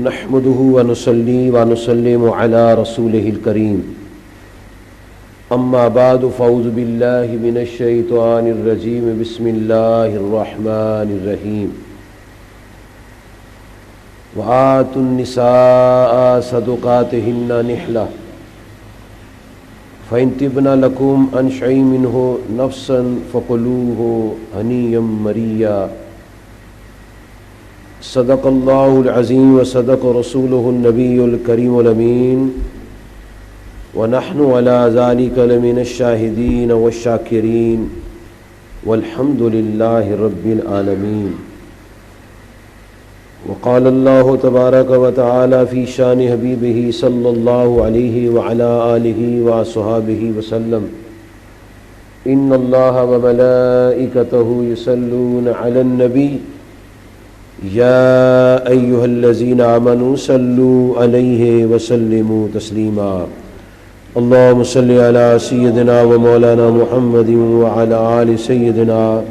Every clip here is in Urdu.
نحمده ونصلي ونسلم على رسوله الكريم اما بعد فاعوذ بالله من الشيطان الرجيم بسم الله الرحمن الرحيم وآتوا النساء صدقاتهن نحلة فإن تبن لكم عن شيء منه نفسا فكلوه هنيئا مريئا صدق الله العظيم وصدق رسوله النبي الكريم الأمين ونحن على ذلك لمن الشاهدين والشاكرين والحمد لله رب العالمين. وقال الله تبارك وتعالى في شان حبيبه صلى الله عليه وعلى آله وصحبه وسلم إن الله وملائكته يصلون على النبي يا أيها الذين آمنوا صلوا عليه وسلموا تسليما. اللهم صل على سيدنا ومولانا محمد وعلى آل سيدنا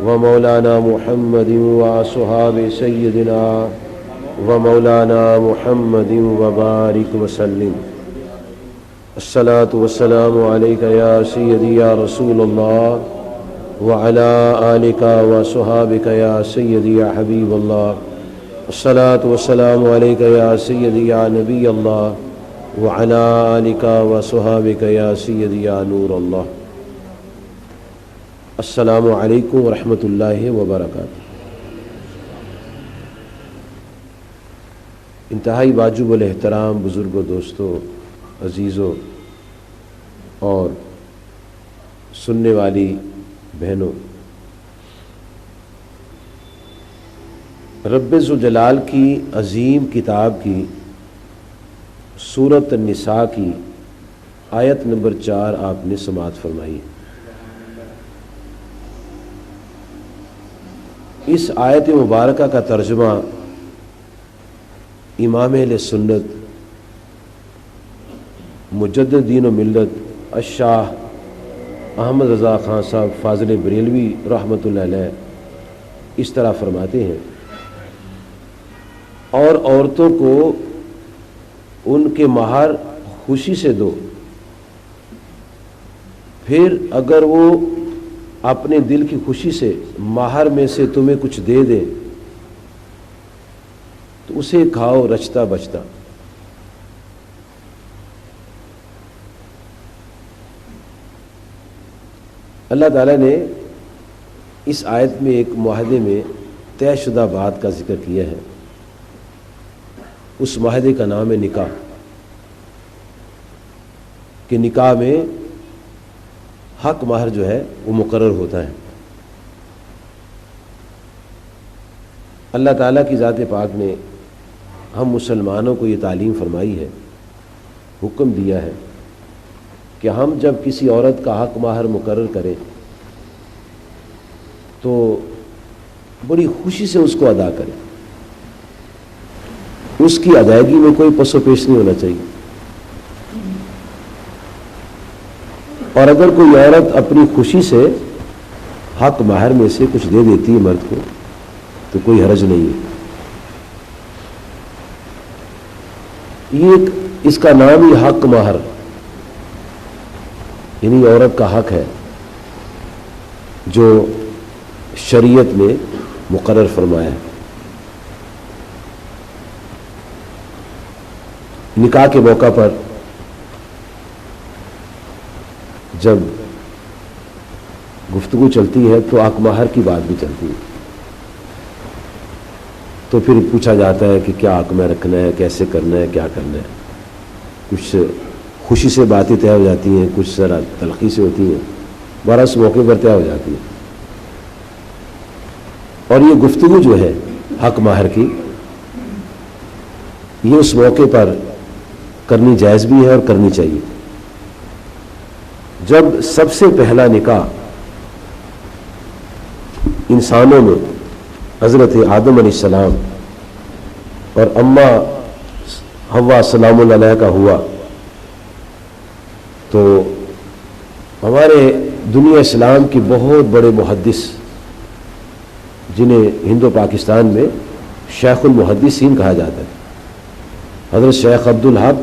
ومولانا محمد وصحاب سيدنا ومولانا محمد وبارك وسلم. الصلاة والسلام عليك يا سيدي يا رسول الله وعلى آلك وصحابك يا سيدي يا حبيب الله. الصلاة والسلام عليك يا سيدي يا نبي الله وعلى آلك وصحابك يا سيدي يا نور الله. السلام علیکم ورحمۃ اللہ وبرکاتہ. انتہائی واجب الاحترام بزرگوں، دوستوں، عزیزوں اور سننے والی بہنوں، رب ذوالجلال کی عظیم کتاب کی سورۃ النساء کی آیت نمبر 4 آپ نے سماعت فرمائی. اس آیت مبارکہ کا ترجمہ امام اہل سنت مجدد دین و ملت الشاہ احمد رضا خان صاحب فاضل بریلوی رحمۃ اللہ علیہ اس طرح فرماتے ہیں: اور عورتوں کو ان کے مہر خوشی سے دو، پھر اگر وہ اپنے دل کی خوشی سے مہر میں سے تمہیں کچھ دے دے تو اسے کھاؤ رچتا بچتا. اللہ تعالیٰ نے اس آیت میں ایک معاہدے میں طے شدہ بات کا ذکر کیا ہے. اس معاہدے کا نام ہے نکاح، کہ نکاح میں حق مہر جو ہے وہ مقرر ہوتا ہے. اللہ تعالیٰ کی ذات پاک نے ہم مسلمانوں کو یہ تعلیم فرمائی ہے، حکم دیا ہے کہ ہم جب کسی عورت کا حق مہر مقرر کریں تو بڑی خوشی سے اس کو ادا کریں. اس کی ادائیگی میں کوئی پس و پیش نہیں ہونا چاہیے. اور اگر کوئی عورت اپنی خوشی سے حق مہر میں سے کچھ دے دیتی ہے مرد کو تو کوئی حرج نہیں ہے. یہ اس کا نام ہی حق مہر، یعنی عورت کا حق ہے جو شریعت نے مقرر فرمایا ہے. نکاح کے موقع پر جب گفتگو چلتی ہے تو حق مہر کی بات بھی چلتی ہے، تو پھر پوچھا جاتا ہے کہ کیا حق میں رکھنا ہے، کیسے کرنا ہے، کیا کرنا ہے. کچھ خوشی سے باتیں طے ہو جاتی ہیں، کچھ ذرا تلخی سے ہوتی ہیں، بارہ اس موقع پر طے ہو جاتی ہے. اور یہ گفتگو جو ہے حق مہر کی، یہ اس موقع پر کرنی جائز بھی ہے اور کرنی چاہیے. جب سب سے پہلا نکاح انسانوں میں حضرت آدم علیہ السلام اور اماں حوا سلام اللہ علیہ کا ہوا تو ہمارے دنیا اسلام کی بہت بڑے محدث جنہیں ہند و پاکستان میں شیخ المحدثین کہا جاتا ہے، حضرت شیخ عبدالحق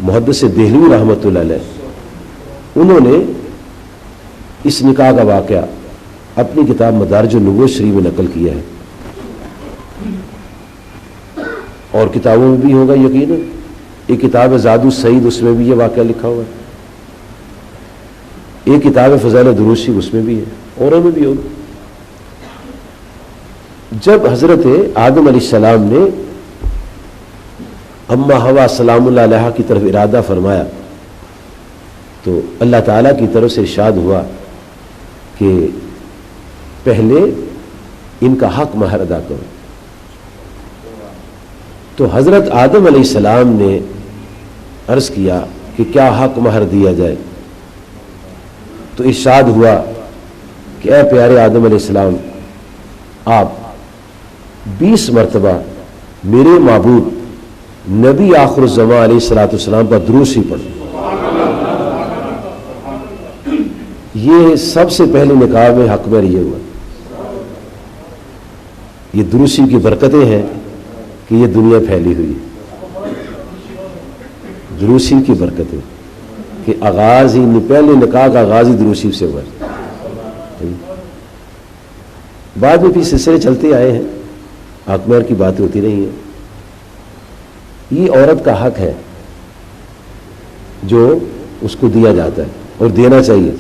محدث دہلوی رحمۃ اللہ علیہ، انہوں نے اس نکاح کا واقعہ اپنی کتاب مدارج النبوۃ شریف میں نقل کیا ہے، اور کتابوں میں بھی ہوگا یقیناً. ایک کتاب زاد السعید، اس میں بھی یہ واقعہ لکھا ہوا ہے. ایک کتاب فضائل درود شریف، اس میں بھی ہے، اوروں میں بھی ہوگا. جب حضرت آدم علیہ السلام نے اما حوا سلام اللہ علیہ کی طرف ارادہ فرمایا تو اللہ تعالیٰ کی طرف سے ارشاد ہوا کہ پہلے ان کا حق مہر ادا کرو. تو حضرت آدم علیہ السلام نے عرض کیا کہ کیا حق مہر دیا جائے؟ تو ارشاد ہوا کہ اے پیارے آدم علیہ السلام، آپ 20 مرتبہ میرے معبود نبی آخر الزمان علیہ الصلوۃ والسلام پر درود شریف پڑھو. یہ سب سے پہلے نکاح میں حق مہر یہ ہوا. یہ درود شریف کی برکتیں ہیں کہ یہ دنیا پھیلی ہوئی ہے. درود شریف کی برکتیں کہ آغاز ہی پہلے نکاح کا آغاز ہی درود شریف سے ہوا. بعد میں بھی سلسلے چلتے آئے ہیں، حق مہر کی باتیں ہوتی رہی ہیں. یہ عورت کا حق ہے جو اس کو دیا جاتا ہے اور دینا چاہیے،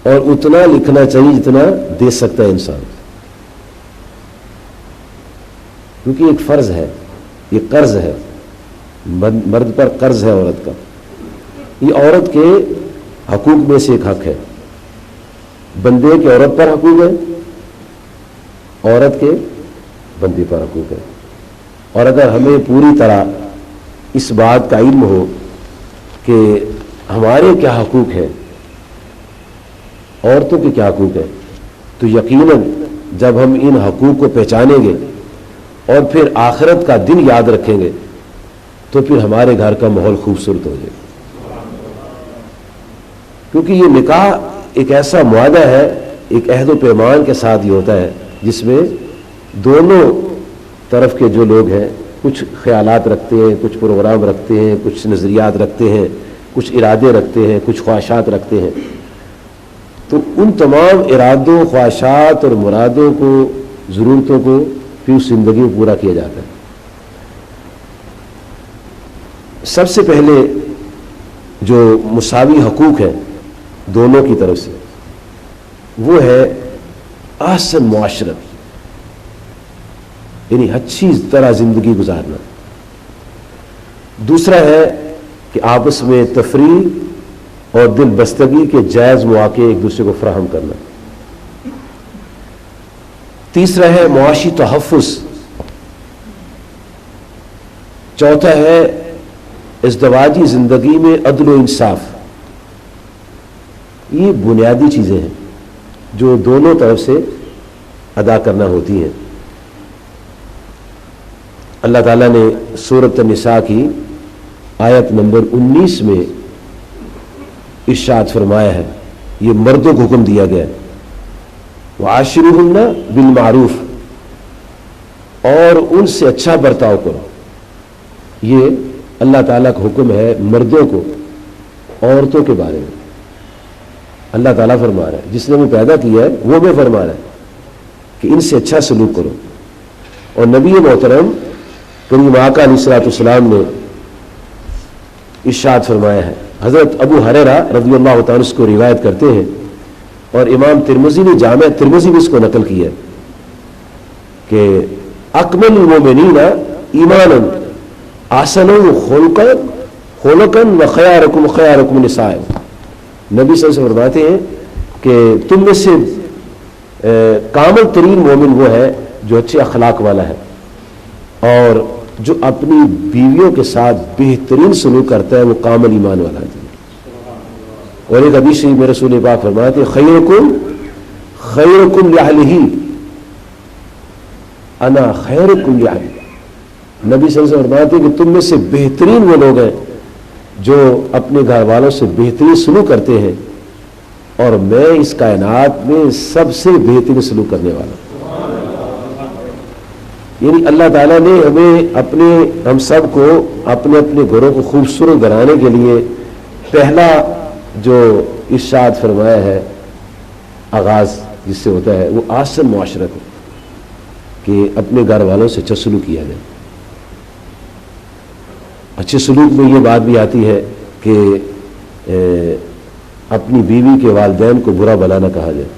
اور اتنا لکھنا چاہیے جتنا دے سکتا ہے انسان، کیونکہ ایک فرض ہے، یہ قرض ہے، مرد پر قرض ہے عورت کا. یہ عورت کے حقوق میں سے ایک حق ہے. بندے کے عورت پر حقوق ہے، عورت کے بندے پر حقوق ہے. اور اگر ہمیں پوری طرح اس بات کا علم ہو کہ ہمارے کیا حقوق ہیں، عورتوں کے کیا حقوق ہیں، تو یقیناً جب ہم ان حقوق کو پہچانیں گے اور پھر آخرت کا دن یاد رکھیں گے تو پھر ہمارے گھر کا ماحول خوبصورت ہو جائے. کیونکہ یہ نکاح ایک ایسا معاہدہ ہے، ایک عہد و پیمان کے ساتھ یہ ہوتا ہے جس میں دونوں طرف کے جو لوگ ہیں کچھ خیالات رکھتے ہیں، کچھ پروگرام رکھتے ہیں، کچھ نظریات رکھتے ہیں، کچھ ارادے رکھتے ہیں، کچھ خواہشات رکھتے ہیں. تو ان تمام ارادوں، خواہشات اور مرادوں کو، ضرورتوں کو پھر اس زندگی میں پورا کیا جاتا ہے. سب سے پہلے جو مساوی حقوق ہیں دونوں کی طرف سے وہ ہے احسن معاشرت، یعنی اچھی طرح زندگی گزارنا. دوسرا ہے کہ آپس میں تفریح اور دل بستگی کے جائز مواقع ایک دوسرے کو فراہم کرنا. تیسرا ہے معاشی تحفظ. چوتھا ہے ازدواجی زندگی میں عدل و انصاف. یہ بنیادی چیزیں ہیں جو دونوں طرف سے ادا کرنا ہوتی ہیں. اللہ تعالیٰ نے سورۃ النساء کی آیت نمبر 19 میں ارشاد فرمایا ہے، یہ مردوں کو حکم دیا گیا ہے، وعاشروہن بالمعروف، اور ان سے اچھا برتاؤ کرو. یہ اللہ تعالیٰ کا حکم ہے مردوں کو عورتوں کے بارے میں. اللہ تعالیٰ فرما رہا ہے، جس نے ہمیں پیدا کیا ہے وہ میں فرما رہا ہے کہ ان سے اچھا سلوک کرو. اور نبی محترم کریم آقا علیہ الصلوۃ والسلام نے ارشاد فرمایا ہے، حضرت ابو ہریرہ رضی اللہ تعالیٰ اس کو روایت کرتے ہیں اور امام ترمذی نے جامع ترمذی بھی اس کو نقل کیا ہے کہ اکمل المؤمنین ایمانا احسنهم خلقا وخیارکم خیارکم نساء. نبی صلی اللہ علیہ وسلم فرماتے ہیں کہ تم میں سے کامل ترین مومن وہ ہے جو اچھے اخلاق والا ہے اور جو اپنی بیویوں کے ساتھ بہترین سلوک کرتا ہے وہ کامل ایمان والا ہے. اور ایک حدیث شریف میں رسول پاک فرماتے ہیں خیرکم لأہلہ انا خیرکم لأہلہ. نبی صلی اللہ علیہ وسلم فرماتے ہیں کہ تم میں سے بہترین وہ لوگ ہیں جو اپنے گھر والوں سے بہترین سلوک کرتے ہیں اور میں اس کائنات میں سب سے بہترین سلوک کرنے والا ہوں. یعنی اللہ تعالیٰ نے ہم سب کو اپنے اپنے گھروں کو خوبصورت بنانے کے لیے پہلا جو ارشاد فرمایا ہے، آغاز جس سے ہوتا ہے، وہ احسن معاشرت ہے، کہ اپنے گھر والوں سے اچھا سلوک کیا جائے۔ اچھے سلوک میں یہ بات بھی آتی ہے کہ اپنی بیوی کے والدین کو برا بھلا نہ کہا جائے،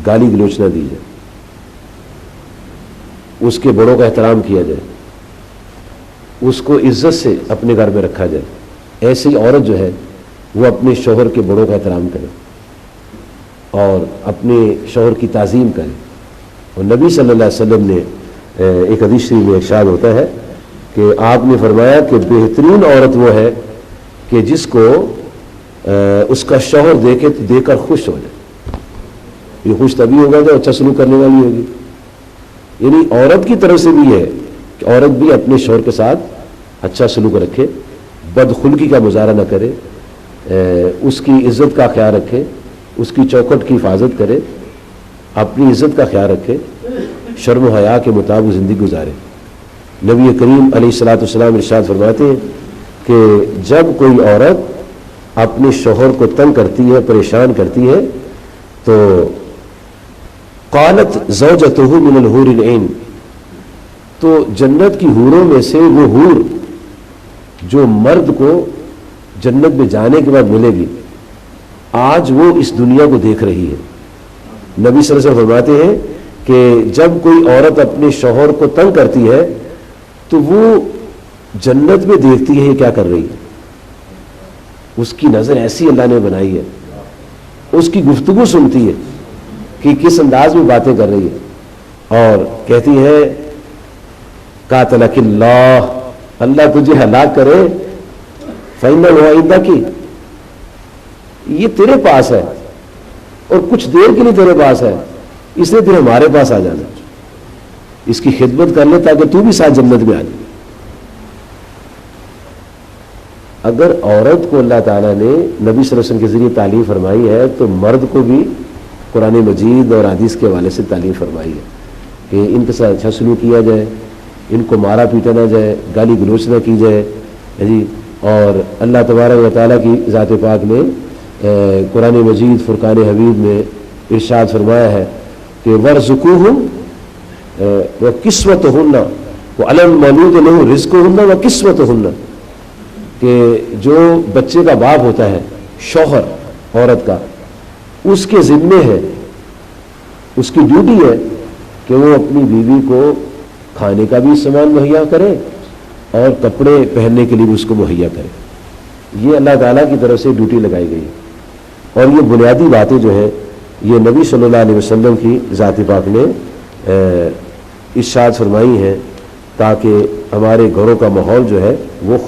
گالی گلوچ نہ دی جائے، اس کے بڑوں کا احترام کیا جائے، اس کو عزت سے اپنے گھر میں رکھا جائے۔ ایسی عورت جو ہے وہ اپنے شوہر کے بڑوں کا احترام کرے اور اپنے شوہر کی تعظیم کرے۔ اور نبی صلی اللہ علیہ وسلم نے ایک حدیث شریف میں ارشاد ہوتا ہے کہ آپ نے فرمایا کہ بہترین عورت وہ ہے کہ جس کو اس کا شوہر دیکھ کر خوش ہو جائے۔ یہ خوش تبھی ہوگا جب اچھا سلوک کرنے والی ہوگی۔ یعنی عورت کی طرف سے بھی ہے کہ عورت بھی اپنے شوہر کے ساتھ اچھا سلوک رکھے، بدخلقی کا مظاہرہ نہ کرے، اس کی عزت کا خیال رکھے، اس کی چوکھٹ کی حفاظت کرے، اپنی عزت کا خیال رکھے، شرم و حیا کے مطابق زندگی گزارے۔ نبی کریم علیہ الصلوۃ والسلام ارشاد فرماتے ہیں کہ جب کوئی عورت اپنے شوہر کو تنگ کرتی ہے، پریشان کرتی ہے، تو قالت زوجتہ من الحور العین، تو جنت کی حوروں میں سے وہ حور جو مرد کو جنت میں جانے کے بعد ملے گی، آج وہ اس دنیا کو دیکھ رہی ہے۔ نبی صلی اللہ علیہ وسلم فرماتے ہیں کہ جب کوئی عورت اپنے شوہر کو تنگ کرتی ہے تو وہ جنت میں دیکھتی ہے یہ کیا کر رہی ہے، اس کی نظر ایسی اللہ نے بنائی ہے، اس کی گفتگو سنتی ہے کہ کس انداز میں باتیں کر رہی ہے، اور کہتی ہے قاتلک اللہ، اللہ تجھے ہلاک کرے، فَإِنَّهُ عِندَكِ، یہ تیرے پاس ہے اور کچھ دیر کے لیے تیرے پاس ہے، اس لیے پھر ہمارے پاس آ جانا، اس کی خدمت کر لے تاکہ تو بھی ساتھ جنت میں آ جائے۔ اگر عورت کو اللہ تعالیٰ نے نبی صلی اللہ علیہ وسلم کے ذریعے تعلیم فرمائی ہے تو مرد کو بھی قرآن مجید اور حدیث کے حوالے سے تعلیم فرمائی ہے کہ ان کے ساتھ اچھا سلوک کیا جائے، ان کو مارا پیٹا نہ جائے، گالی گلوچ نہ کی جائے جی۔ اور اللہ تبارک و تعالیٰ کی ذات پاک نے قرآن مجید فرقان حمید میں ارشاد فرمایا ہے کہ وَارْزُقُوهُمْ وَكِسْوَتُهُنَّ وَعَلَى الْمَوْلُودِ لَهُ رِزْقُهُنَّ وَكِسْوَتُهُنَّ، کہ جو بچے کا باپ ہوتا ہے، شوہر عورت کا، اس کے ذمے ہے، اس کی ڈیوٹی ہے کہ وہ اپنی بیوی کو کھانے کا بھی سامان مہیا کرے اور کپڑے پہننے کے لیے بھی اس کو مہیا کرے۔ یہ اللہ تعالیٰ کی طرف سے ڈیوٹی لگائی گئی ہے، اور یہ بنیادی باتیں جو ہیں یہ نبی صلی اللہ علیہ وسلم کی ذات پاک نے ارشاد فرمائی ہیں تاکہ ہمارے گھروں کا ماحول جو ہے وہ